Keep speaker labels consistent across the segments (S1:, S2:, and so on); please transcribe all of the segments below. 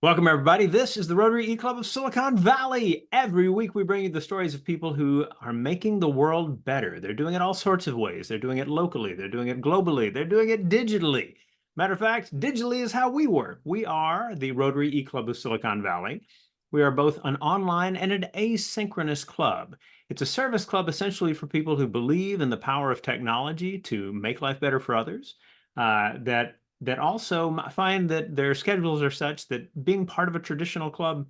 S1: Welcome, everybody. This is the Rotary E-Club of Silicon Valley. Every week, we bring you the stories of people who are making the world better. They're doing it all sorts of ways. They're doing it locally. They're doing it globally. They're doing it digitally. Matter of fact, digitally is how we work. We are the Rotary E-Club of Silicon Valley. We are both an online and an asynchronous club. It's a service club essentially for people who believe in the power of technology to make life better for others, that also find that their schedules are such that being part of a traditional club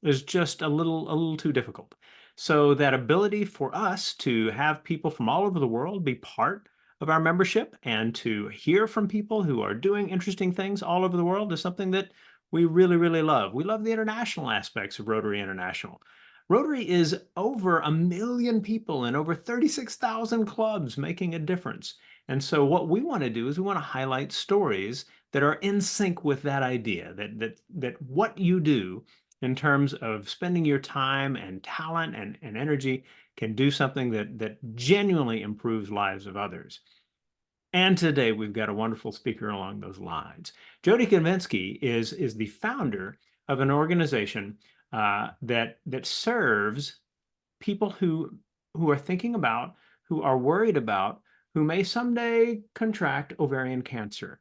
S1: is just a little too difficult. So that ability for us to have people from all over the world be part of our membership and to hear from people who are doing interesting things all over the world is something that we really, really love. We love the international aspects of Rotary International. Rotary is over 1 million people in over 36,000 clubs making a difference. And so what we want to do is we want to highlight stories that are in sync with that idea, that what you do in terms of spending your time and talent and energy can do something that genuinely improves lives of others. And today we've got a wonderful speaker along those lines. Jodie Kavensky is the founder of an organization that serves people who are thinking about, who are worried about, who may someday contract ovarian cancer.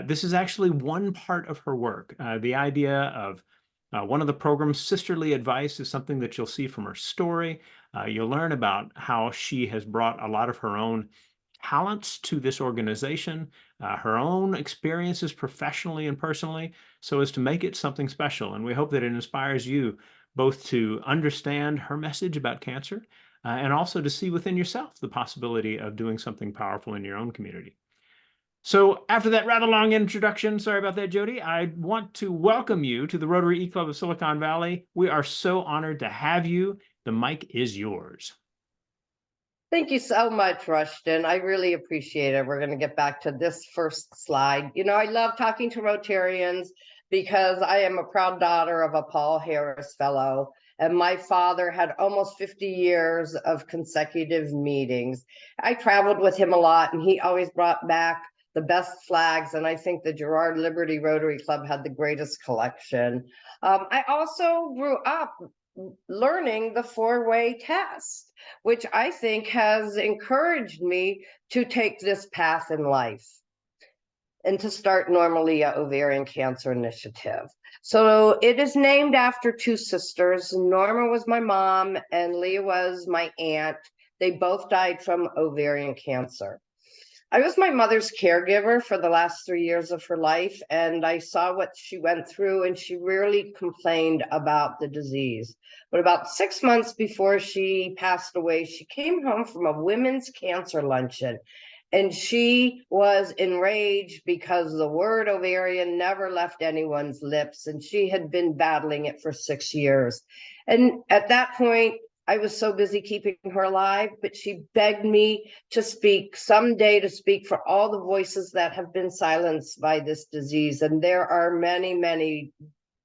S1: This is actually one part of her work. The idea of one of the program's sisterly advice is something that you'll see from her story. You'll learn about how she has brought a lot of her own talents to this organization, her own experiences professionally and personally, so as to make it something special. And we hope that it inspires you both to understand her message about cancer and also to see within yourself the possibility of doing something powerful in your own community. So after that rather long introduction, sorry about that, Jodie, I want to welcome you to the Rotary E-Club of Silicon Valley. We are so honored to have you. The mic is yours.
S2: Thank you so much, Rushton. I really appreciate it. We're going to get back to this first slide. You know, I love talking to Rotarians because I am a proud daughter of a Paul Harris Fellow, and my father had almost 50 years of consecutive meetings. I traveled with him a lot, and he always brought back the best flags, and I think the Girard Liberty Rotary Club had the greatest collection. I also grew up learning the four-way test, which I think has encouraged me to take this path in life and to start Normalia Ovarian Cancer Initiative. So it is named after two sisters. Norma was my mom and Leah was my aunt. They both died from ovarian cancer. I was my mother's caregiver for the last 3 years of her life, and I saw what she went through, and she rarely complained about the disease. But about 6 months before she passed away, she came home from a women's cancer luncheon, and she was enraged because the word ovarian never left anyone's lips, and she had been battling it for 6 years. And at that point, I was so busy keeping her alive, but she begged me to speak someday, to speak for all the voices that have been silenced by this disease. And there are many, many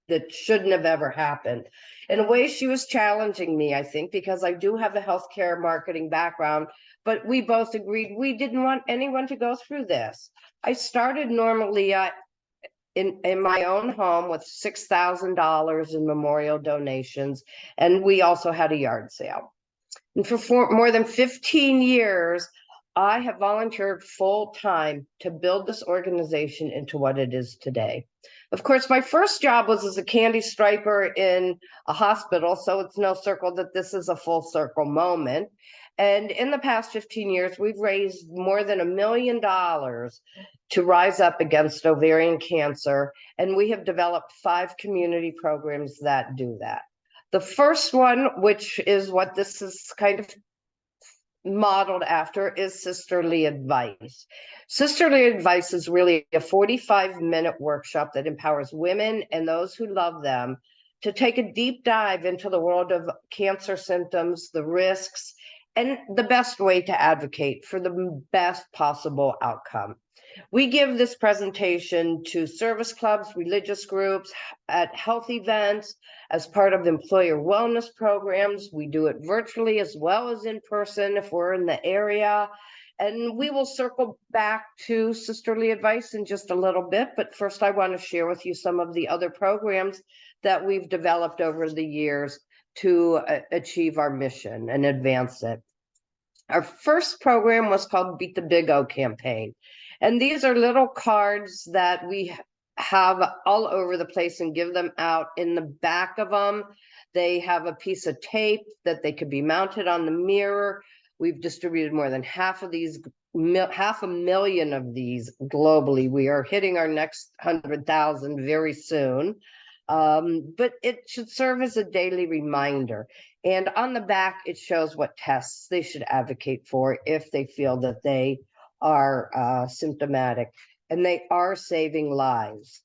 S2: that shouldn't have ever happened. In a way, she was challenging me, I think, because I do have a healthcare marketing background, but we both agreed we didn't want anyone to go through this. I started Normalia in my own home with $6,000 in memorial donations, and we also had a yard sale. And for more than 15 years, I have volunteered full time to build this organization into what it is today. Of course, my first job was as a candy striper in a hospital, so it's no circle that this is a full circle moment. And in the past 15 years, we've raised more than $1 million to rise up against ovarian cancer, and we have developed 5 community programs that do that. The first one, which is what this is kind of modeled after, is Sisterly Advice. Sisterly Advice is really a 45-minute workshop that empowers women and those who love them to take a deep dive into the world of cancer symptoms, the risks, and the best way to advocate for the best possible outcome. We give this presentation to service clubs, religious groups, at health events, as part of employer wellness programs. We do it virtually as well as in person if we're in the area. And we will circle back to sisterly advice in just a little bit. But first, I want to share with you some of the other programs that we've developed over the years to achieve our mission and advance it. Our first program was called Beat the Big O campaign. And these are little cards that we have all over the place and give them out. In the back of them, they have a piece of tape that they could be mounted on the mirror. We've distributed more than half a million of these globally. We are hitting our next 100,000 very soon. But it should serve as a daily reminder. And on the back, it shows what tests they should advocate for if they feel that they are symptomatic, and they are saving lives.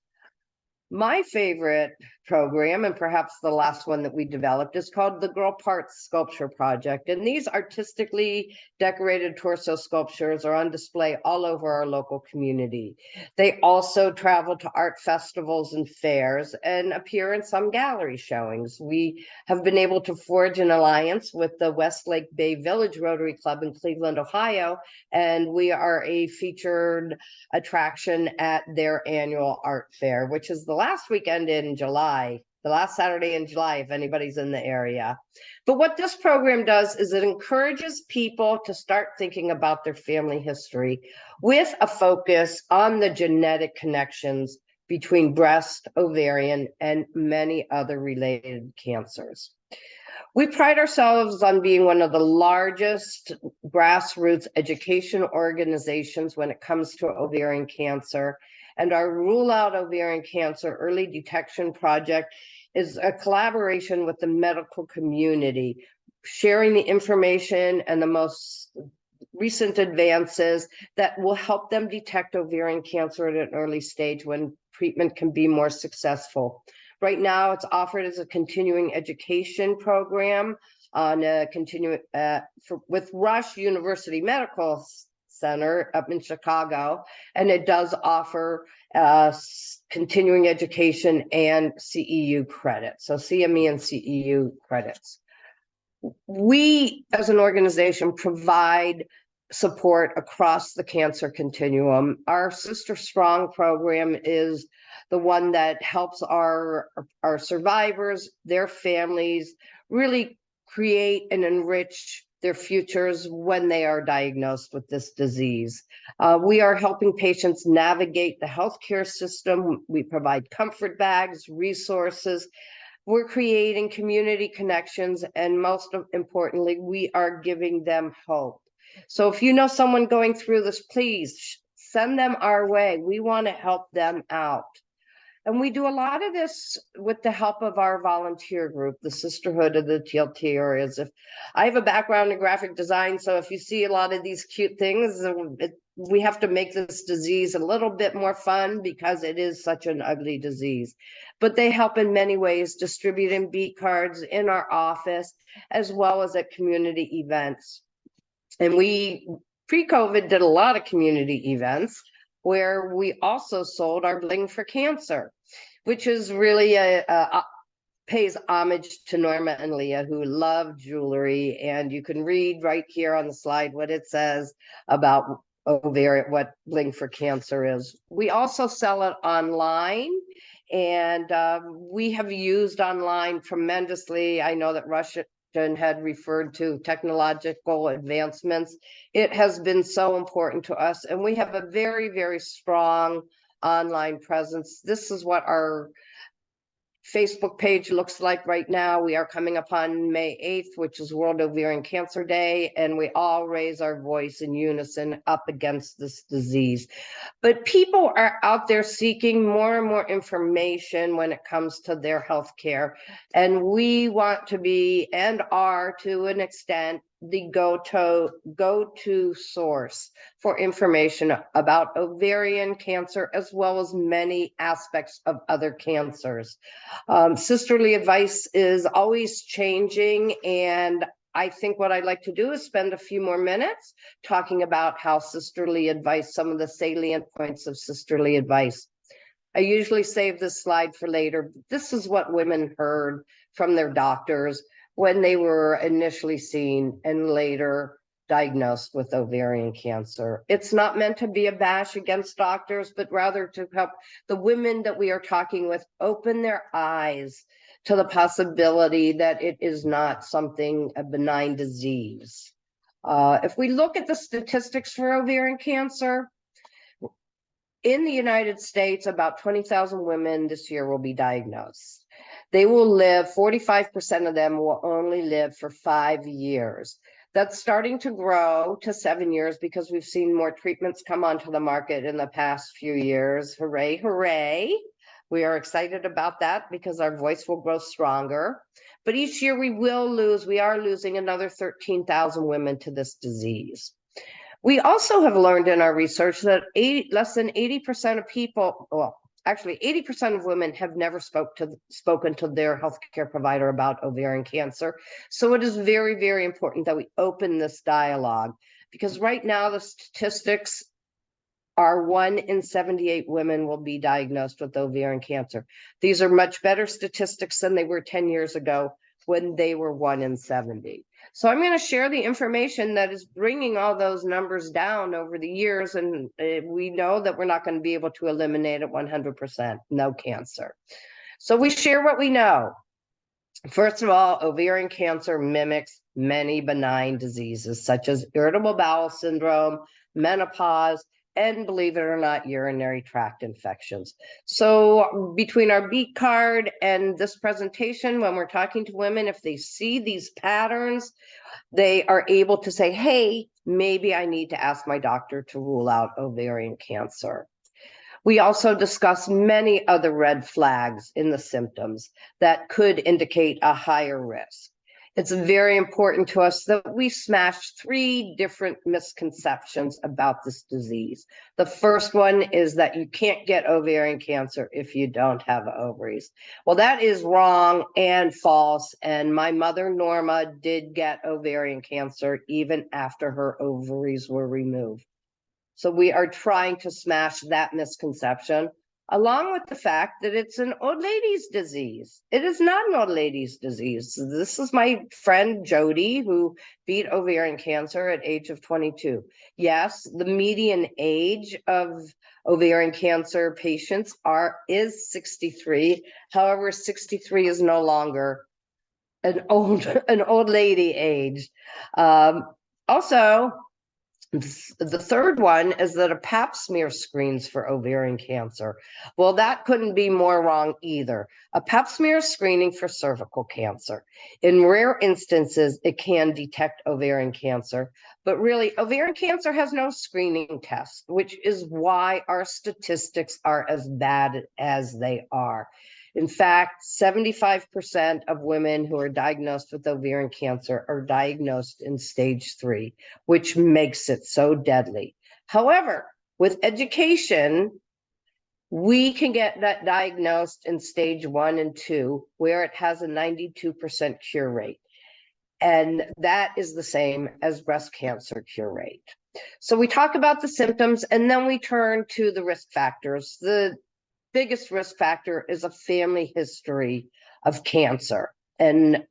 S2: My favorite program, and perhaps the last one that we developed, is called the Girl Parts Sculpture Project. And these artistically decorated torso sculptures are on display all over our local community. They also travel to art festivals and fairs and appear in some gallery showings. We have been able to forge an alliance with the Westlake Bay Village Rotary Club in Cleveland, Ohio, and we are a featured attraction at their annual art fair, which is the last weekend in July, the last Saturday in July, if anybody's in the area. But what this program does is it encourages people to start thinking about their family history with a focus on the genetic connections between breast, ovarian, and many other related cancers. We pride ourselves on being one of the largest grassroots education organizations when it comes to ovarian cancer. And our Rule Out Ovarian Cancer Early Detection Project is a collaboration with the medical community, sharing the information and the most recent advances that will help them detect ovarian cancer at an early stage when treatment can be more successful. Right now, it's offered as a continuing education program on a with Rush University Medical Center up in Chicago, and it does offer continuing education and CEU credits, so CME and CEU credits. We, as an organization, provide support across the cancer continuum. Our Sister Strong program is the one that helps our survivors, their families, really create and enrich their futures when they are diagnosed with this disease. We are helping patients navigate the healthcare system. We provide comfort bags, resources. We're creating community connections, and most importantly, we are giving them hope. So if you know someone going through this, please send them our way. We want to help them out. And we do a lot of this with the help of our volunteer group, the Sisterhood of the TLT. If I have a background in graphic design, so if you see a lot of these cute things, we have to make this disease a little bit more fun because it is such an ugly disease. But they help in many ways, distributing beat cards in our office, as well as at community events. And we, pre-COVID, did a lot of community events where we also sold our Bling for Cancer, which is really pays homage to Norma and Leah, who love jewelry. And you can read right here on the slide what it says about ovarian, what Bling for Cancer is. We also sell it online, and we have used online tremendously. I know that Russia had referred to technological advancements. It has been so important to us, and we have a very, very strong online presence. This is what our Facebook page looks like right now. We are coming upon May 8th, which is World Ovarian Cancer Day, and we all raise our voice in unison up against this disease. But people are out there seeking more and more information when it comes to their health care. And we want to be, and are to an extent, the go-to source for information about ovarian cancer, as well as many aspects of other cancers. Sisterly advice is always changing, and I think what I'd like to do is spend a few more minutes talking about how sisterly advice, some of the salient points of sisterly advice. I usually save this slide for later. This is what women heard from their doctors when they were initially seen and later diagnosed with ovarian cancer. It's not meant to be a bash against doctors, but rather to help the women that we are talking with open their eyes to the possibility that it is not something, a benign disease. If we look at the statistics for ovarian cancer, in the United States, about 20,000 women this year will be diagnosed. They will live, 45% of them will only live for 5 years. That's starting to grow to 7 years because we've seen more treatments come onto the market in the past few years. Hooray, hooray. We are excited about that because our voice will grow stronger. But each year we are losing another 13,000 women to this disease. We also have learned in our research that less than 80% of people, well, actually 80% of women have never spoken to their healthcare provider about ovarian cancer. So it is very, very important that we open this dialogue, because right now the statistics are 1 in 78 women will be diagnosed with ovarian cancer. These are much better statistics than they were 10 years ago when they were 1 in 70. So I'm going to share the information that is bringing all those numbers down over the years, and we know that we're not going to be able to eliminate it 100%, no cancer. So we share what we know. First of all, ovarian cancer mimics many benign diseases such as irritable bowel syndrome, menopause, and believe it or not, urinary tract infections. So between our beat card and this presentation, when we're talking to women, if they see these patterns, they are able to say, hey, maybe I need to ask my doctor to rule out ovarian cancer. We also discuss many other red flags in the symptoms that could indicate a higher risk. It's very important to us that we smash 3 different misconceptions about this disease. The first one is that you can't get ovarian cancer if you don't have ovaries. Well, that is wrong and false. And my mother, Norma, did get ovarian cancer even after her ovaries were removed. So we are trying to smash that misconception, along with the fact that it's an old lady's disease. It is not an old lady's disease. This is my friend Jodie, who beat ovarian cancer at age of 22. Yes, the median age of ovarian cancer patients is 63. However, 63 is no longer an old lady age. Also, the third one is that a pap smear screens for ovarian cancer. Well, that couldn't be more wrong either. A pap smear is screening for cervical cancer. In rare instances, it can detect ovarian cancer, but really, ovarian cancer has no screening test, which is why our statistics are as bad as they are. In fact, 75% of women who are diagnosed with ovarian cancer are diagnosed in stage 3, which makes it so deadly. However, with education, we can get that diagnosed in stage 1 and 2, where it has a 92% cure rate. And that is the same as breast cancer cure rate. So we talk about the symptoms, and then we turn to the risk factors. The biggest risk factor is a family history of cancer and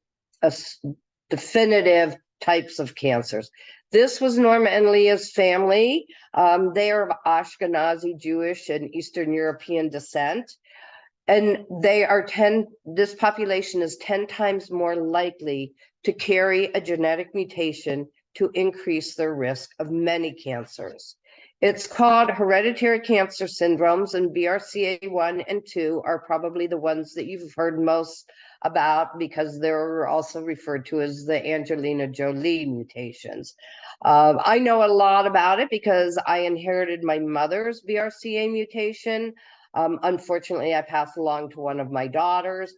S2: definitive types of cancers. This was Norma and Leah's family. They are of Ashkenazi Jewish and Eastern European descent. And this population is 10 times more likely to carry a genetic mutation to increase their risk of many cancers. It's called hereditary cancer syndromes, and BRCA1 and 2 are probably the ones that you've heard most about, because they're also referred to as the Angelina Jolie mutations. I know a lot about it because I inherited my mother's BRCA mutation. Unfortunately, I passed along to one of my daughters,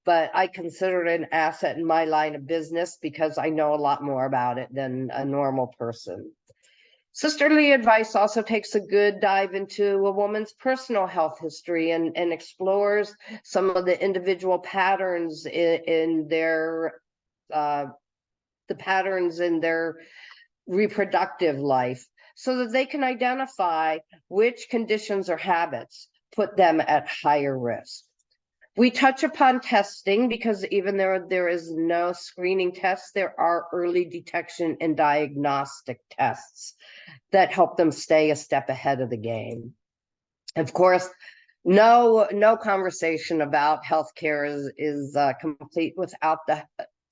S2: but I consider it an asset in my line of business because I know a lot more about it than a normal person. Sisterly advice also takes a good dive into a woman's personal health history and explores some of the individual patterns in their reproductive life, so that they can identify which conditions or habits put them at higher risk. We touch upon testing because even though there is no screening test, there are early detection and diagnostic tests that help them stay a step ahead of the game. Of course, no conversation about healthcare is complete without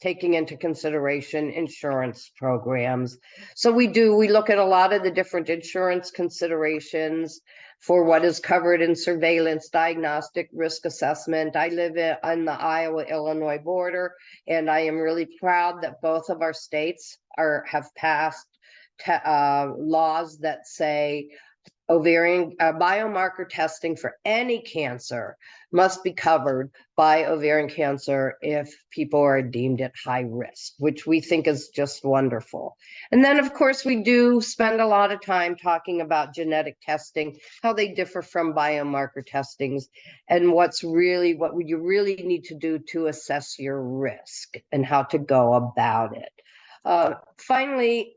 S2: taking into consideration insurance programs. So we look at a lot of the different insurance considerations for what is covered in surveillance, diagnostic, risk assessment. I live on the Iowa-Illinois border, and I am really proud that both of our states have passed laws that say ovarian biomarker testing for any cancer must be covered by ovarian cancer if people are deemed at high risk, which we think is just wonderful. And then, of course, we do spend a lot of time talking about genetic testing, how they differ from biomarker testings, and what you really need to do to assess your risk and how to go about it. Finally,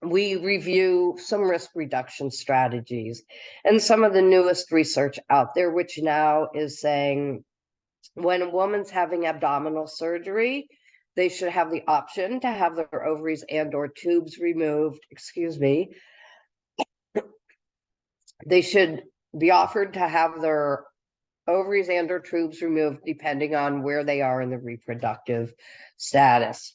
S2: we review some risk reduction strategies and some of the newest research out there, which now is saying when a woman's having abdominal surgery, they should have the option to have their ovaries and or tubes removed. Excuse me. They should be offered to have their ovaries and or tubes removed depending on where they are in the reproductive status.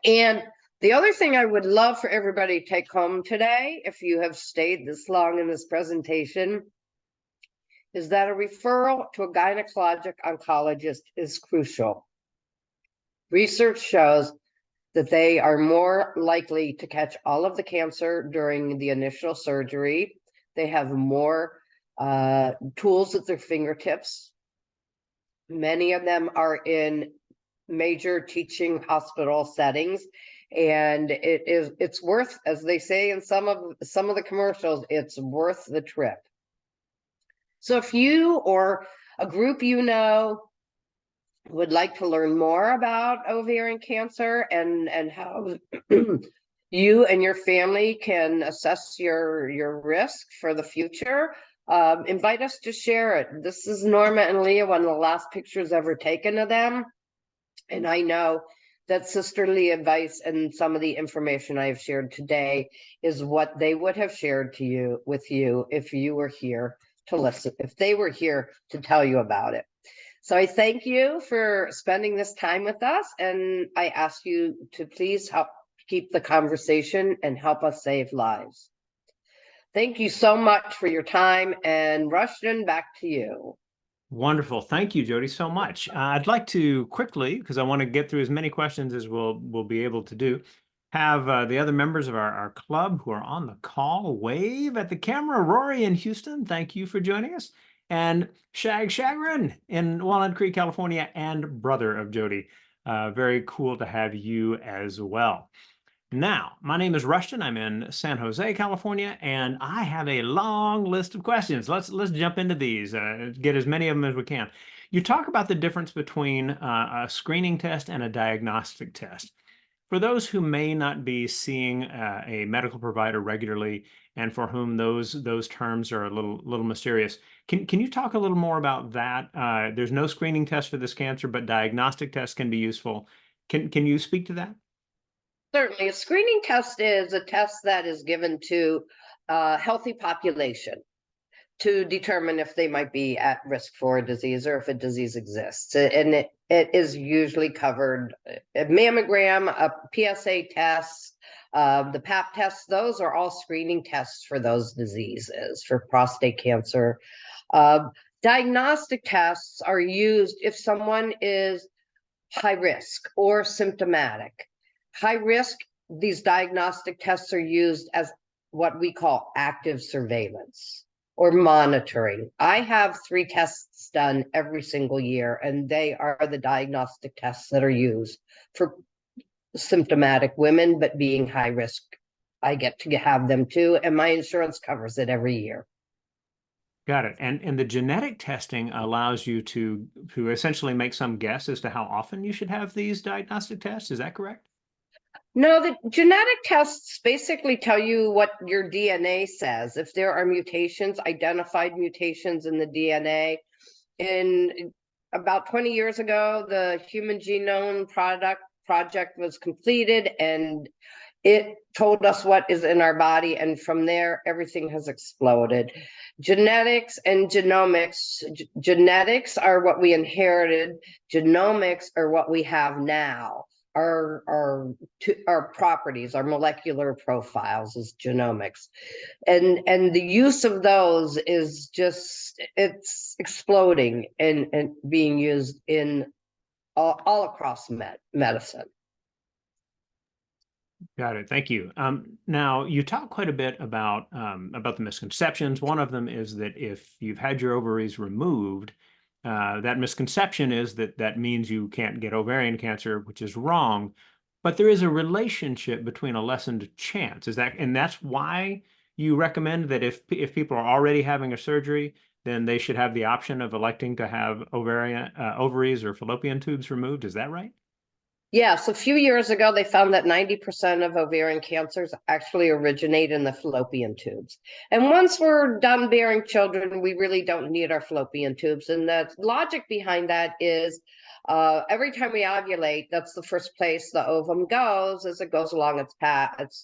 S2: And the other thing I would love for everybody to take home today, if you have stayed this long in this presentation, is that a referral to a gynecologic oncologist is crucial. Research shows that they are more likely to catch all of the cancer during the initial surgery. They have more tools at their fingertips. Many of them are in major teaching hospital settings, and it's worth, as they say in some of the commercials, it's worth the trip. So if you or a group you know would like to learn more about ovarian cancer and how you and your family can assess your risk for the future, invite us to share it. This is Norma and Leah, one of the last pictures ever taken of them. And I know that sisterly advice and some of the information I have shared today is what they would have shared with you if you were here to listen, if they were here to tell you about it. So I thank you for spending this time with us, and I ask you to please help keep the conversation and help us save lives. Thank you so much for your time, and Rushton, back to you.
S1: Wonderful. Thank you, Jodie, so much. I'd like to quickly, because I want to get through as many questions as we'll be able to do, have the other members of our club who are on the call wave at the camera. Rory in Houston, thank you for joining us. And Shagrin in Walnut Creek, California, and brother of Jodie. Very cool to have you as well. Now, my name is Rushton. I'm in San Jose, California, and I have a long list of questions. Let's jump into these, get as many of them as we can. You talk about the difference between a screening test and a diagnostic test. For those who may not be seeing a medical provider regularly and for whom those terms are a little mysterious, can you talk a little more about that? There's no screening test for this cancer, but diagnostic tests can be useful. Can you speak to that?
S2: Certainly. A screening test is a test that is given to a healthy population to determine if they might be at risk for a disease or if a disease exists. And it is usually covered a mammogram, a PSA test, the pap test. Those are all screening tests for those diseases, for prostate cancer. Diagnostic tests are used if someone is high risk or symptomatic. High risk, these diagnostic tests are used as what we call active surveillance or monitoring. I have 3 tests done every single year, and they are the diagnostic tests that are used for symptomatic women, but being high risk, I get to have them too, and my insurance covers it every year.
S1: Got it. And the genetic testing allows you to essentially make some guess as to how often you should have these diagnostic tests. Is that correct?
S2: No, the genetic tests basically tell you what your DNA says. If there are mutations, identified mutations in the DNA, in about 20 years ago, the Human Genome Project was completed, and it told us what is in our body. And from there, everything has exploded. Genetics and genomics. Genetics are what we inherited. Genomics are what we have now. Our properties, our molecular profiles is genomics. And the use of those is just, it's exploding and being used in all across medicine.
S1: Got it. Thank you. Now, you talk quite a bit about the misconceptions. One of them is that if you've had your ovaries removed, that misconception is that that means you can't get ovarian cancer, which is wrong. But there is a relationship between a lessened chance. And that's why you recommend that if people are already having a surgery, then they should have the option of electing to have ovaries or fallopian tubes removed. Is that right?
S2: Yes, a few years ago, they found that 90% of ovarian cancers actually originate in the fallopian tubes. And once we're done bearing children, we really don't need our fallopian tubes. And the logic behind that is every time we ovulate, that's the first place the ovum goes as it goes along its path, it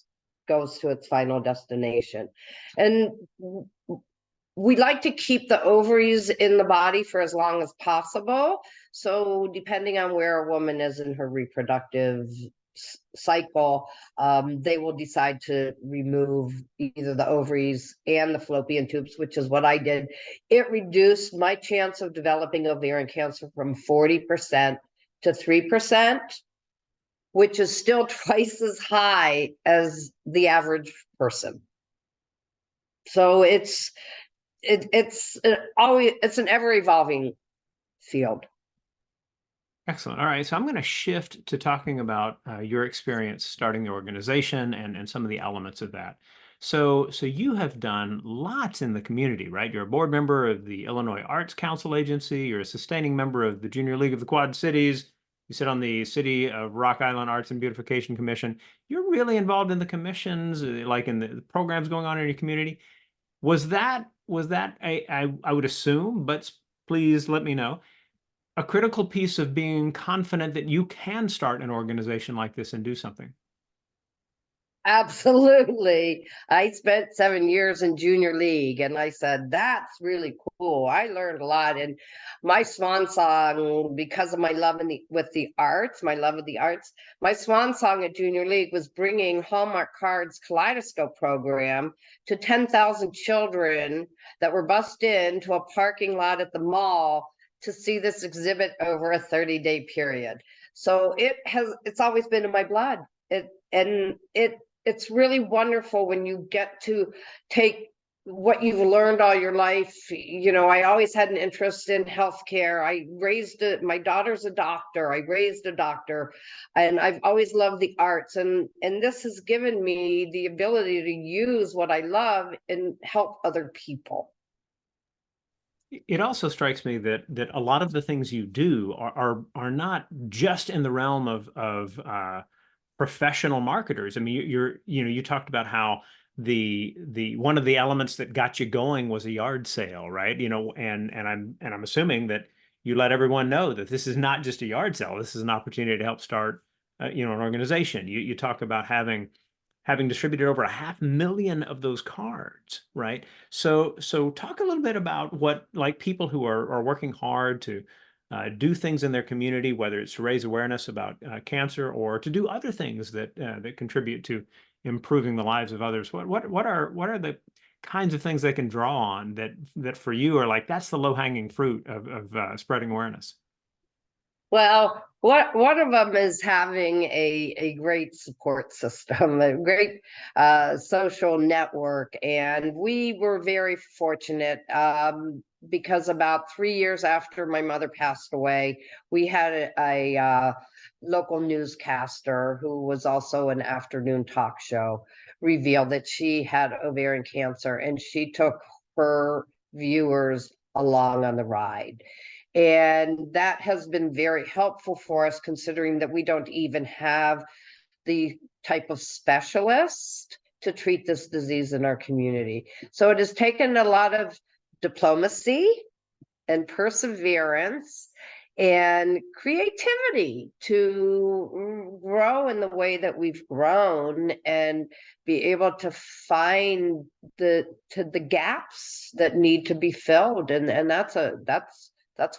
S2: goes to its final destination. And we like to keep the ovaries in the body for as long as possible. So depending on where a woman is in her reproductive cycle, they will decide to remove either the ovaries and the fallopian tubes, which is what I did. It reduced my chance of developing ovarian cancer from 40% to 3%, which is still twice as high as the average person. So it's an ever evolving field.
S1: Excellent. All right. So I'm going to shift to talking about your experience starting the organization and some of the elements of that. So you have done lots in the community, right? You're a board member of the Illinois Arts Council Agency. You're a sustaining member of the Junior League of the Quad Cities. You sit on the City of Rock Island Arts and Beautification Commission. You're really involved in the commissions, like in the programs going on in your community. Was that I would assume, but please let me know, a critical piece of being confident that you can start an organization like this and do something?
S2: Absolutely. I spent 7 years in junior league, and I said, that's really cool. I learned a lot. And my swan song, because of my love with the arts, my love of the arts, my swan song at junior league was bringing Hallmark Cards Kaleidoscope program to 10,000 children that were bussed into a parking lot at the mall to see this exhibit over a 30-day period. So it's always been in my blood. It's really wonderful when you get to take what you've learned all your life. You know, I always had an interest in healthcare. My daughter's a doctor. I raised a doctor, and I've always loved the arts. And this has given me the ability to use what I love and help other people.
S1: It also strikes me that a lot of the things you do are not just in the realm of professional marketers. I mean, you talked about how the one of the elements that got you going was a yard sale, right? And I'm assuming that you let everyone know that this is not just a yard sale. This is an opportunity to help start, an organization. You talk about having distributed over 500,000 of those cards, right? So talk a little bit about what, like, people who are working hard to do things in their community, whether it's to raise awareness about cancer or to do other things that contribute to improving the lives of others. What are the kinds of things they can draw on that for you are like, that's the low-hanging fruit of spreading awareness?
S2: Well, one of them is having a great support system, a great social network. And we were very fortunate because about 3 years after my mother passed away, we had a local newscaster who was also an afternoon talk show reveal that she had ovarian cancer, and she took her viewers along on the ride. And that has been very helpful for us, considering that we don't even have the type of specialist to treat this disease in our community. So it has taken a lot of diplomacy and perseverance and creativity to grow in the way that we've grown and be able to find the gaps that need to be filled. And that's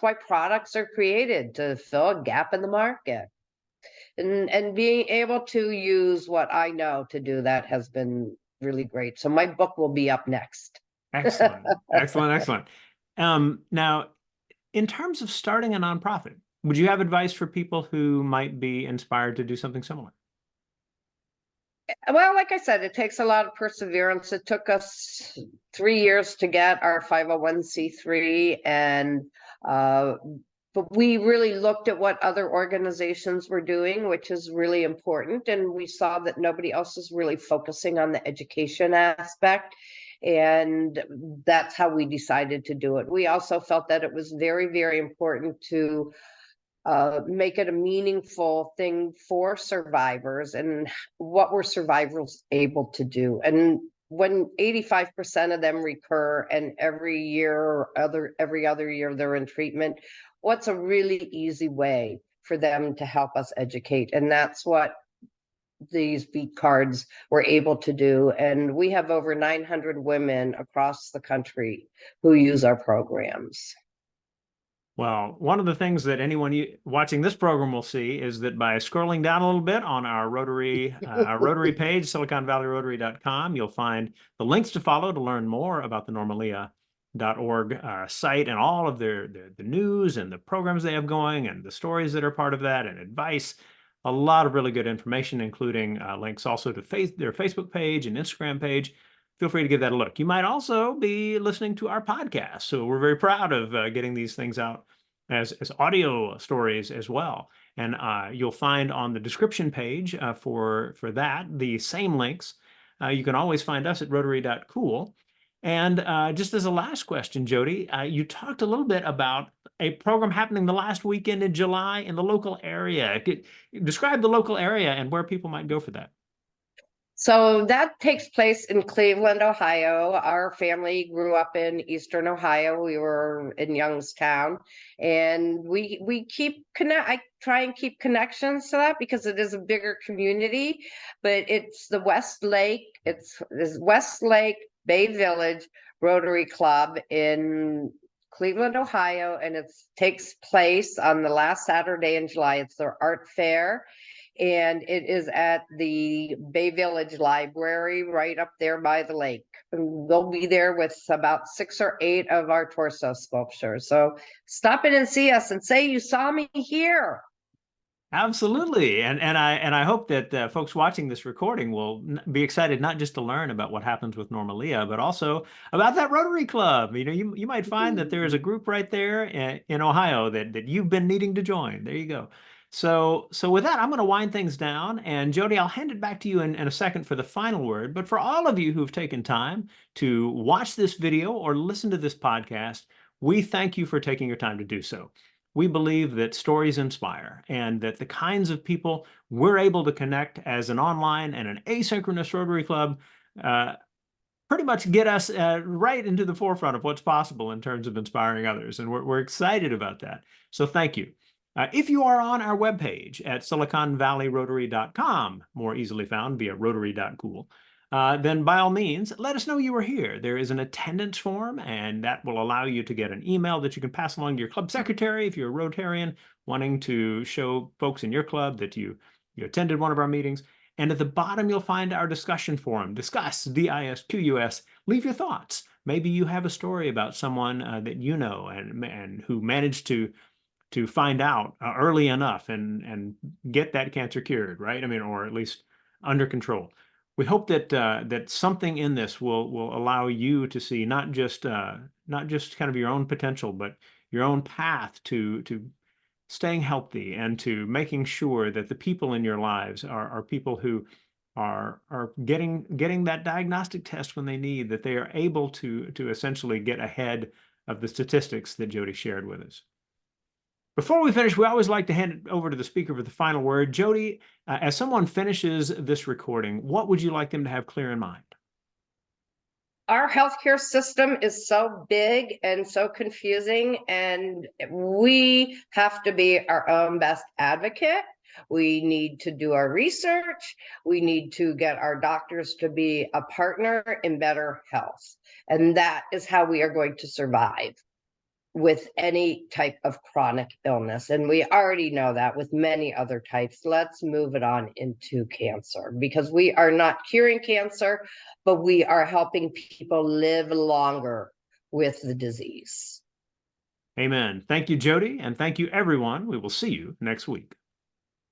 S2: why products are created, to fill a gap in the market. And being able to use what I know to do that has been really great. So my book will be up next.
S1: Excellent, excellent, excellent. Now, in terms of starting a nonprofit, would you have advice for people who might be inspired to do something similar?
S2: Well, like I said, it takes a lot of perseverance. It took us 3 years to get our 501c3, and but we really looked at what other organizations were doing, which is really important. And we saw that nobody else is really focusing on the education aspect. And that's how we decided to do it. We also felt that it was very, very important to make it a meaningful thing for survivors, and what were survivors able to do. And when 85% of them recur, and every other year they're in treatment, what's a really easy way for them to help us educate? And that's what these beat cards were able to do. And we have over 900 women across the country who use our programs.
S1: Well, one of the things that anyone watching this program will see is that by scrolling down a little bit on our Rotary page, SiliconValleyRotary.com, you'll find the links to follow to learn more about the Normalia.org site and all of the news and the programs they have going and the stories that are part of that and advice. A lot of really good information, including links also to their Facebook page and Instagram page. Feel free to give that a look. You might also be listening to our podcast. So we're very proud of getting these things out as audio stories as well. And you'll find on the description page for that the same links. You can always find us at rotary.cool. And just as a last question, Jodie, you talked a little bit about a program happening the last weekend in July in the local area. Describe the local area and where people might go for that.
S2: So that takes place in Cleveland, Ohio. Our family grew up in Eastern Ohio. We were in Youngstown, and we keep I try and keep connections to that because it is a bigger community. But it's the West Lake. It's West Lake Bay Village Rotary Club in Cleveland, Ohio, and it takes place on the last Saturday in July. It's their art fair. And it is at the Bay Village Library right up there by the lake. And they'll be there with about 6 or 8 of our torso sculptures. So stop in and see us and say you saw me here.
S1: Absolutely, and I hope that folks watching this recording will be excited not just to learn about what happens with Normalia, but also about that Rotary Club. You know, you might find that there is a group right there in Ohio that you've been needing to join. There you go. So with that, I'm going to wind things down, and Jodie, I'll hand it back to you in a second for the final word. But for all of you who've taken time to watch this video or listen to this podcast, we thank you for taking your time to do so. We believe that stories inspire, and that the kinds of people we're able to connect as an online and an asynchronous Rotary Club pretty much get us right into the forefront of what's possible in terms of inspiring others. And we're excited about that. So thank you. If you are on our webpage at SiliconValleyRotary.com, more easily found via Rotary.cool, then by all means, let us know you were here. There is an attendance form, and that will allow you to get an email that you can pass along to your club secretary if you're a Rotarian wanting to show folks in your club that you attended one of our meetings. And at the bottom, you'll find our discussion forum. Discuss, DISQUS. Leave your thoughts. Maybe you have a story about someone that you know and who managed to find out early enough and get that cancer cured, right? I mean, or at least under control. We hope that something in this will allow you to see not just kind of your own potential, but your own path to staying healthy and to making sure that the people in your lives are people who are getting that diagnostic test when they need, that they are able to essentially get ahead of the statistics that Jodie shared with us. Before we finish, we always like to hand it over to the speaker for the final word. Jodie, as someone finishes this recording, what would you like them to have clear in mind?
S2: our healthcare system is so big and so confusing, and we have to be our own best advocate. We need to do our research. We need to get our doctors to be a partner in better health. And that is how we are going to survive with any type of chronic illness. And we already know that with many other types. Let's move it on into cancer, because we are not curing cancer, but we are helping people live longer with the disease.
S1: Amen. Thank you, Jodie, and thank you, everyone. We will see you next week.